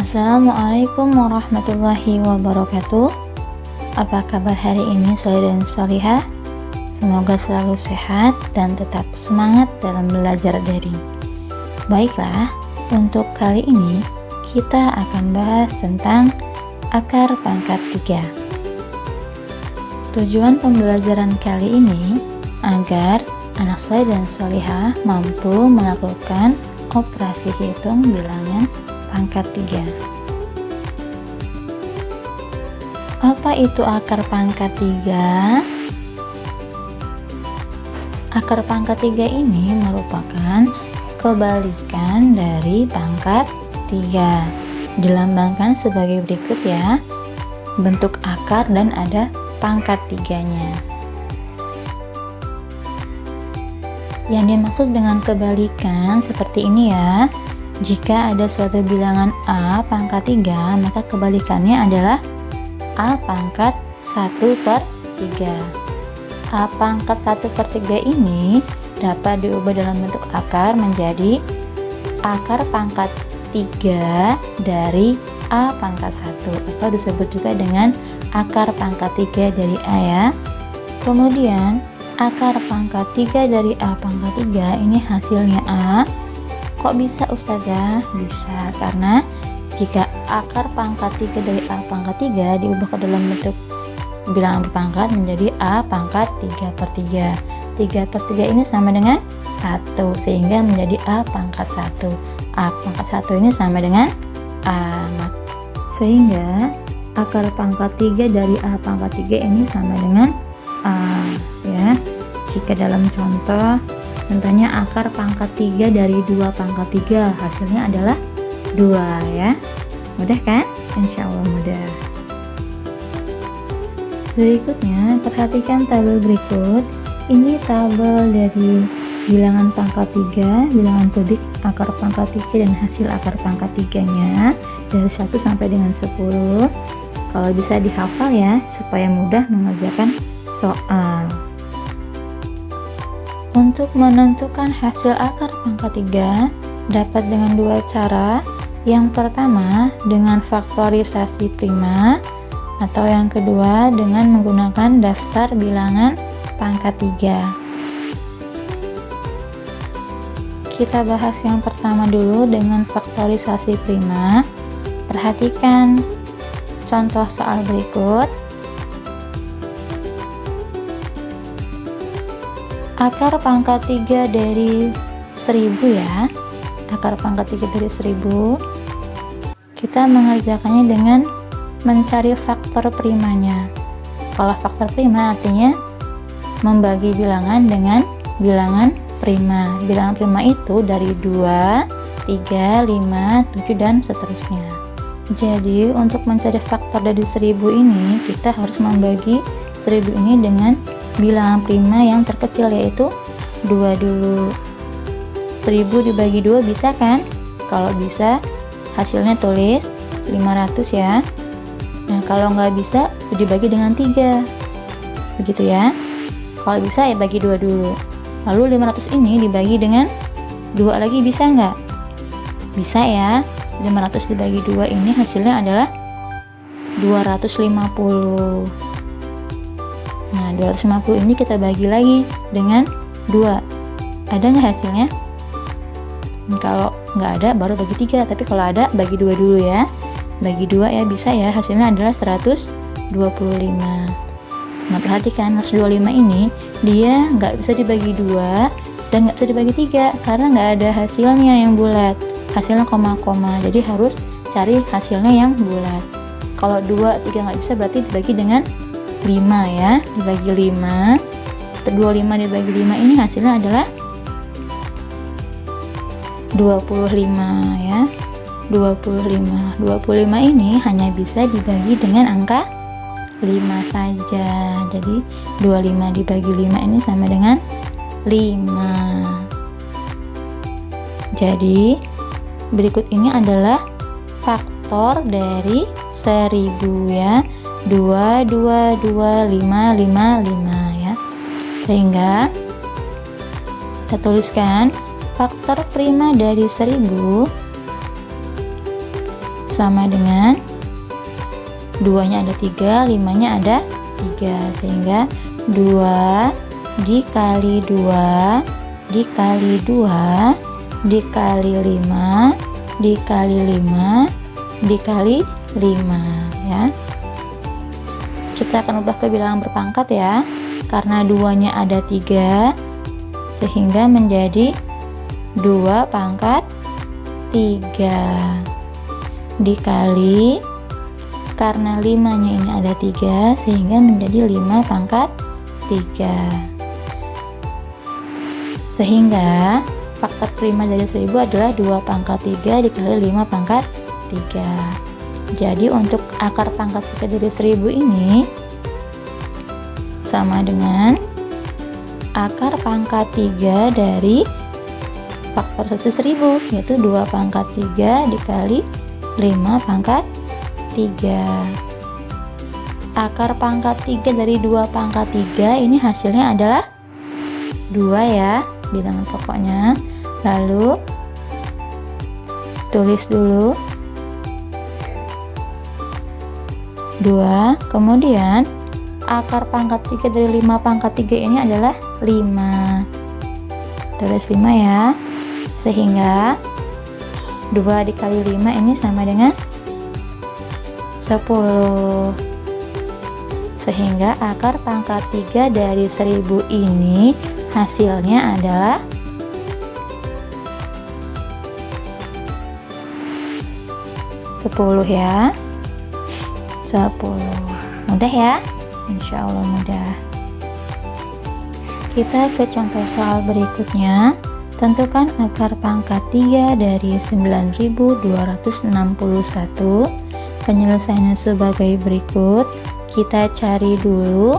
Assalamualaikum warahmatullahi wabarakatuh. Apa kabar hari ini saudara dan salihah? Semoga selalu sehat dan tetap semangat dalam belajar daring. Baiklah, untuk kali ini kita akan bahas tentang akar pangkat 3. Tujuan pembelajaran kali ini agar anak saleh dan salihah mampu melakukan operasi hitung bilangan pangkat 3. Apa itu akar pangkat 3? Akar pangkat 3 ini merupakan kebalikan dari pangkat 3. Dilambangkan sebagai berikut ya. Bentuk akar dan ada pangkat 3-nya. Yang dimaksud dengan kebalikan seperti ini ya. Jika ada suatu bilangan A pangkat 3, maka kebalikannya adalah A pangkat 1/3. A pangkat 1/3 ini dapat diubah dalam bentuk akar menjadi akar pangkat 3 dari A pangkat 1, atau disebut juga dengan akar pangkat 3 dari A ya. Kemudian akar pangkat 3 dari A pangkat 3 ini hasilnya A. Kok bisa Ustazah? Bisa, karena jika akar pangkat 3 dari A pangkat 3 diubah ke dalam bentuk bilangan berpangkat menjadi A pangkat 3/3. 3/3 ini sama dengan 1, sehingga menjadi A pangkat 1. A pangkat 1 ini sama dengan A. Sehingga akar pangkat 3 dari A pangkat 3 ini sama dengan A ya. Jika dalam contohnya akar pangkat 3 dari 2 pangkat 3, hasilnya adalah 2 ya. Mudah kan? Insya Allah mudah. Berikutnya, perhatikan tabel berikut. Ini tabel dari bilangan pangkat 3, bilangan kubik akar pangkat 3 dan hasil akar pangkat 3-nya dari 1 sampai dengan 10. Kalau bisa dihafal ya, supaya mudah mengerjakan soal. Untuk menentukan hasil akar pangkat 3 dapat dengan dua cara. Yang pertama dengan faktorisasi prima, atau yang kedua dengan menggunakan daftar bilangan pangkat 3. Kita bahas yang pertama dulu dengan faktorisasi prima. Perhatikan contoh soal berikut. Akar pangkat 3 dari 1000 ya. Akar pangkat 3 dari 1000. Kita mengerjakannya dengan mencari faktor primanya. Kalau faktor prima artinya membagi bilangan dengan bilangan prima. Bilangan prima itu dari 2, 3, 5, 7 dan seterusnya. Jadi untuk mencari faktor dari 1000 ini, kita harus membagi 1000 ini dengan bilangan prima yang terkecil, yaitu 2 dulu. 1000 dibagi 2 bisa kan? Kalau bisa, hasilnya tulis 500 ya. Nah, kalau nggak bisa, dibagi dengan 3. Begitu ya. Kalau bisa ya bagi 2 dulu. Lalu 500 ini dibagi dengan 2 lagi, bisa nggak? Bisa ya. 500 dibagi 2 ini hasilnya adalah 250. Nah, 250 ini kita bagi lagi dengan 2. Ada nggak hasilnya? Kalau nggak ada baru bagi 3, tapi kalau ada bagi 2 dulu ya. Bagi 2 ya, bisa ya, hasilnya adalah 125. Nah, perhatikan 125 ini dia nggak bisa dibagi 2 dan nggak bisa dibagi 3 karena nggak ada hasilnya yang bulat, hasilnya koma-koma. Jadi harus cari hasilnya yang bulat. Kalau 2, 3 nggak bisa, berarti dibagi dengan 5 ya, dibagi 5. 25 dibagi 5 ini hasilnya adalah 25 ya. 25 ini hanya bisa dibagi dengan angka 5 saja. Jadi 25 dibagi 5 ini sama dengan 5. Jadi berikut ini adalah faktor dari 1000 ya. 2, 2, 2, 5, 5, 5 ya. Sehingga kita tuliskan faktor prima dari 1000 sama dengan 2-nya ada 3, 5-nya ada 3, sehingga 2 dikali 2 dikali 2 dikali 5 dikali 5 dikali 5 ya. Kita akan ubah ke bilangan berpangkat ya, karena 2-nya ada 3 sehingga menjadi 2 pangkat 3 dikali, karena 5-nya ini ada 3 sehingga menjadi 5 pangkat 3, sehingga faktor prima dari 1000 adalah 2 pangkat 3 dikali 5 pangkat 3. Jadi untuk akar pangkat 3 dari 1000 ini sama dengan akar pangkat 3 dari faktor 1000, yaitu 2 pangkat 3 dikali 5 pangkat 3. Akar pangkat 3 dari 2 pangkat 3 ini hasilnya adalah 2 ya, bilangan pokoknya. Lalu tulis dulu 2, kemudian akar pangkat 3 dari 5 pangkat 3 ini adalah 5. Tulis 5 ya, sehingga 2 dikali 5 ini sama dengan 10, sehingga akar pangkat 3 dari 1000 ini hasilnya adalah 10 ya, 10. Mudah ya, insya Allah mudah. Kita ke contoh soal berikutnya. Tentukan akar pangkat 3 dari 9261. Penyelesaiannya sebagai berikut. Kita cari dulu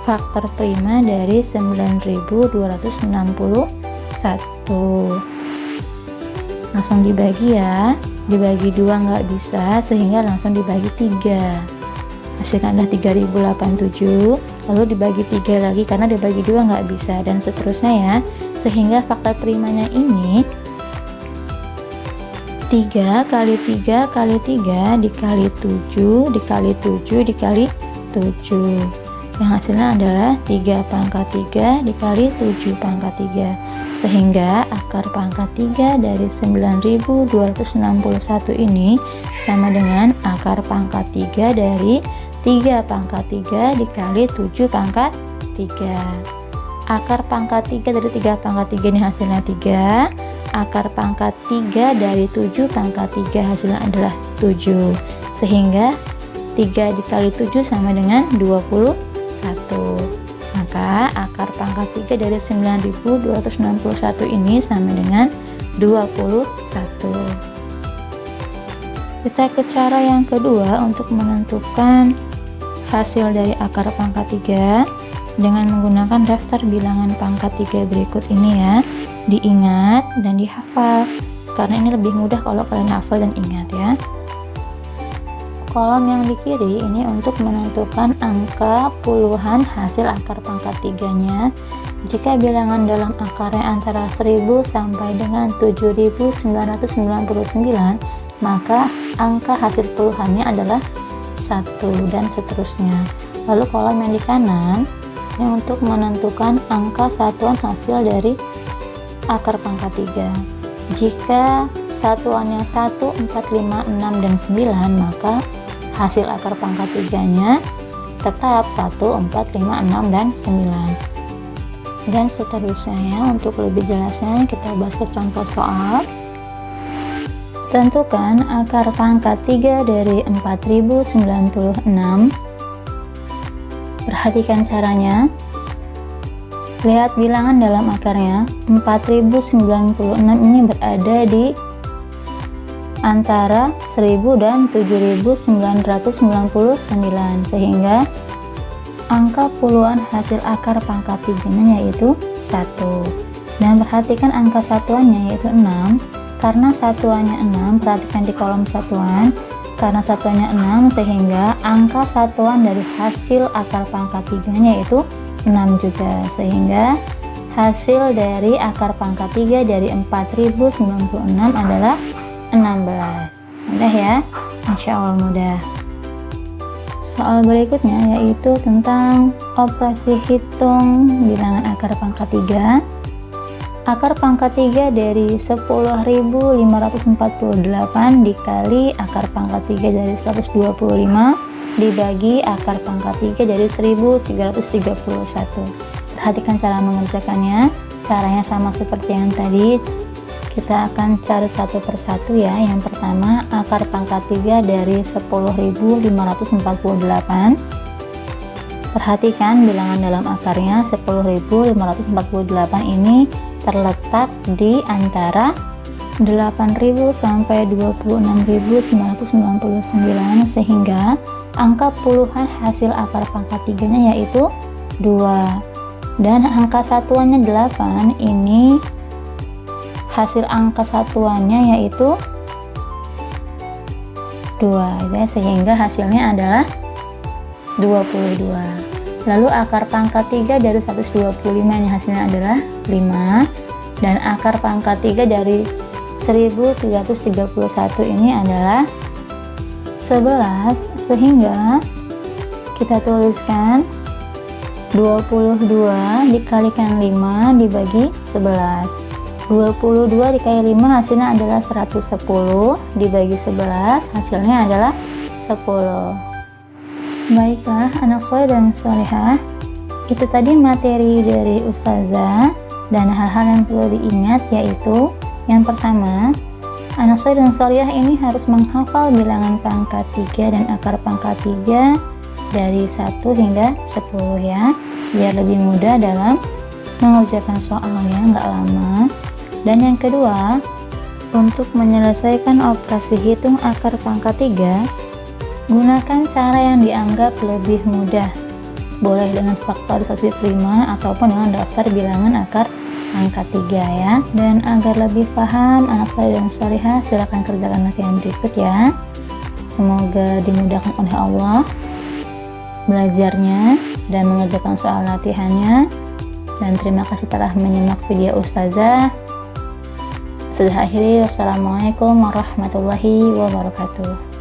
faktor prima dari 9261. Langsung dibagi ya, dibagi 2 nggak bisa sehingga langsung dibagi 3, hasilnya adalah 3087, lalu dibagi 3 lagi karena dibagi 2 nggak bisa, dan seterusnya ya, sehingga faktor primanya ini 3 kali 3 kali 3 dikali 7 dikali 7 dikali 7, yang hasilnya adalah 3 pangkat 3 dikali 7 pangkat 3, sehingga akar pangkat 3 dari 9261 ini sama dengan akar pangkat 3 dari 3 pangkat 3 dikali 7 pangkat 3. Akar pangkat 3 dari 3 pangkat 3 ini hasilnya 3. Akar pangkat 3 dari 7 pangkat 3 hasilnya adalah 7. Sehingga 3 dikali 7 sama dengan 21. Maka akar pangkat 3 dari 9261 ini sama dengan 21. Kita ke cara yang kedua untuk menentukan hasil dari akar pangkat 3 dengan menggunakan daftar bilangan pangkat 3 berikut ini ya. Diingat dan dihafal, karena ini lebih mudah kalau kalian hafal dan ingat ya. Kolom yang di kiri ini untuk menentukan angka puluhan hasil akar pangkat 3-nya. Jika bilangan dalam akarnya antara 1000 sampai dengan 7999, maka angka hasil puluhannya adalah 1 dan seterusnya. Lalu kolom yang di kanan ini untuk menentukan angka satuan hasil dari akar pangkat 3. Jika satuannya 1, 4, 5, 6, dan 9, maka hasil akar pangkat 3-nya tetap 1, 4, 5, 6, dan 9. Dan seterusnya ya. Untuk lebih jelasnya kita bahas ke contoh soal. Tentukan akar pangkat 3 dari 4096. Perhatikan caranya. Lihat bilangan dalam akarnya. 4096 ini berada di antara 1000 dan 7999, sehingga angka puluhan hasil akar pangkat 3-nya yaitu 1. Dan perhatikan angka satuannya yaitu 6. Karena satuannya 6, perhatikan di kolom satuan. Karena satuannya 6, sehingga angka satuan dari hasil akar pangkat 3-nya yaitu 6 juga, sehingga hasil dari akar pangkat 3 dari 4096 adalah 16. Mudah ya, insya Allah mudah. Soal berikutnya yaitu tentang operasi hitung bilangan akar pangkat 3. Akar pangkat 3 dari 10.548 dikali akar pangkat 3 dari 125 dibagi akar pangkat 3 dari 1331. Perhatikan cara mengerjakannya. Caranya sama seperti yang tadi. Kita akan cari satu persatu ya. Yang pertama, akar pangkat 3 dari 10.548. Perhatikan bilangan dalam akarnya. 10.548 ini terletak di antara 8.000 sampai 26.999, sehingga angka puluhan hasil akar pangkat 3-nya yaitu 2. Dan angka satuannya 8, ini hasil angka satuannya yaitu 2 ya, sehingga hasilnya adalah 22. Lalu akar pangkat 3 dari 125 ini hasilnya adalah 5, dan akar pangkat 3 dari 1331 ini adalah 11, sehingga kita tuliskan 22 dikalikan 5 dibagi 11. 22 dikali 5 hasilnya adalah 110, dibagi 11 hasilnya adalah 10. Baiklah anak soleh dan solehah, itu tadi materi dari Ustazah, dan hal-hal yang perlu diingat yaitu yang pertama, anak soleh dan solehah ini harus menghafal bilangan pangkat 3 dan akar pangkat 3 dari 1 hingga 10 ya, biar lebih mudah dalam mengerjakan soalnya, nggak lama. Dan yang kedua, untuk menyelesaikan operasi hitung akar pangkat 3, gunakan cara yang dianggap lebih mudah. Boleh dengan faktorisasi prima ataupun dengan daftar bilangan akar pangkat 3 ya. Dan agar lebih paham anak soleh dan solehah, silakan kerjakan latihan berikut ya. Semoga dimudahkan oleh Allah belajarnya dan mengerjakan soal latihannya. Dan terima kasih telah menyimak video Ustazah. Sudah akhiri, wassalamualaikum warahmatullahi wabarakatuh.